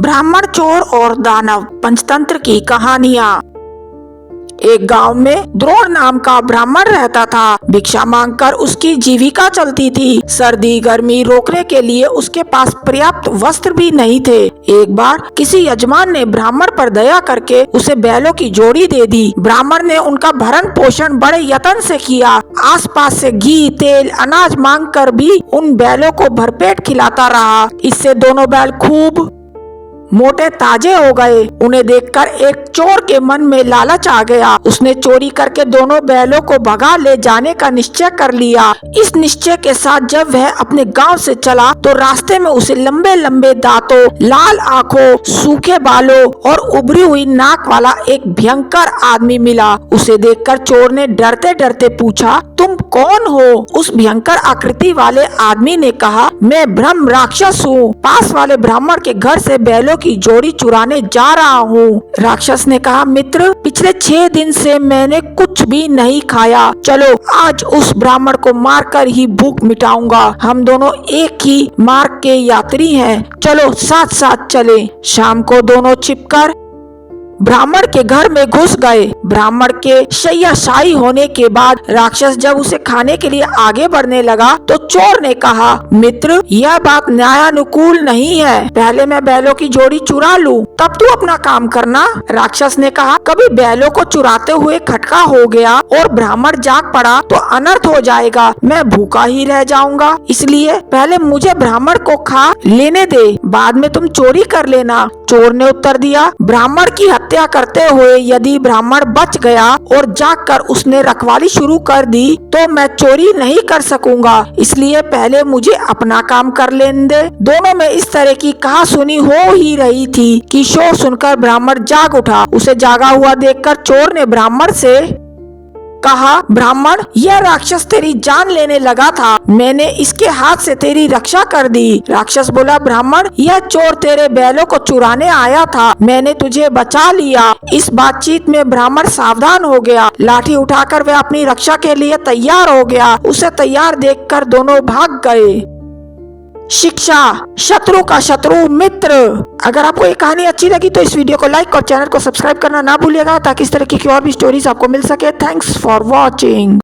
ब्राह्मण, चोर और दानव, पंचतंत्र की कहानियाँ। एक गांव में द्रोण नाम का ब्राह्मण रहता था। भिक्षा मांगकर उसकी जीविका चलती थी। सर्दी गर्मी रोकने के लिए उसके पास पर्याप्त वस्त्र भी नहीं थे। एक बार किसी यजमान ने ब्राह्मण पर दया करके उसे बैलों की जोड़ी दे दी। ब्राह्मण ने उनका भरण पोषण बड़े यत्न से किया। आसपास से घी, तेल, अनाज मांगकर भी उन बैलों को भरपेट खिलाता रहा। इससे दोनों बैल खूब मोटे ताजे हो गए। उन्हें देखकर एक चोर के मन में लालच आ गया। उसने चोरी करके दोनों बैलों को भगा ले जाने का निश्चय कर लिया। इस निश्चय के साथ जब वह अपने गांव से चला तो रास्ते में उसे लंबे लंबे दांतों, लाल आंखों, सूखे बालों और उभरी हुई नाक वाला एक भयंकर आदमी मिला। उसे देखकर चोर ने डरते डरते पूछा, तुम कौन हो? उस भयंकर आकृति वाले आदमी ने कहा, मैं ब्रह्म राक्षस हूँ। पास वाले ब्राह्मण के घर से बैलों की जोड़ी चुराने जा रहा हूँ। राक्षस ने कहा, मित्र, पिछले 6 दिन से मैंने कुछ भी नहीं खाया। चलो आज उस ब्राह्मण को मारकर ही भूख मिटाऊंगा। हम दोनों एक ही मार्ग के यात्री हैं। चलो साथ साथ चले। शाम को दोनों छिपकर ब्राह्मण के घर में घुस गए। ब्राह्मण के शय्याशायी होने के बाद राक्षस जब उसे खाने के लिए आगे बढ़ने लगा तो चोर ने कहा, मित्र, यह बात न्यायानुकूल नहीं है। पहले मैं बैलों की जोड़ी चुरा लूं, तब तू अपना काम करना। राक्षस ने कहा, कभी बैलों को चुराते हुए खटका हो गया और ब्राह्मण जाग पड़ा तो अनर्थ हो जाएगा। मैं भूखा ही रह जाऊंगा। इसलिए पहले मुझे ब्राह्मण को खा लेने दे, बाद में तुम चोरी कर लेना। चोर ने उत्तर दिया, ब्राह्मण की हत्या करते हुए यदि ब्राह्मण बच गया और जागकर उसने रखवाली शुरू कर दी तो मैं चोरी नहीं कर सकूंगा। इसलिए पहले मुझे अपना काम कर लेने दे। दोनों में इस तरह की कहासुनी हो ही रही थी कि शोर सुनकर ब्राह्मण जाग उठा। उसे जागा हुआ देखकर चोर ने ब्राह्मण से कहा, ब्राह्मण, यह राक्षस तेरी जान लेने लगा था। मैंने इसके हाथ से तेरी रक्षा कर दी। राक्षस बोला, ब्राह्मण, यह चोर तेरे बैलों को चुराने आया था। मैंने तुझे बचा लिया। इस बातचीत में ब्राह्मण सावधान हो गया। लाठी उठाकर वह अपनी रक्षा के लिए तैयार हो गया। उसे तैयार देखकर दोनों भाग गए। शिक्षा, शत्रु का शत्रु मित्र। अगर आपको ये कहानी अच्छी लगी तो इस वीडियो को लाइक और चैनल को सब्सक्राइब करना ना भूलिएगा ताकि इस तरह की और भी स्टोरीज आपको मिल सके। Thanks for watching.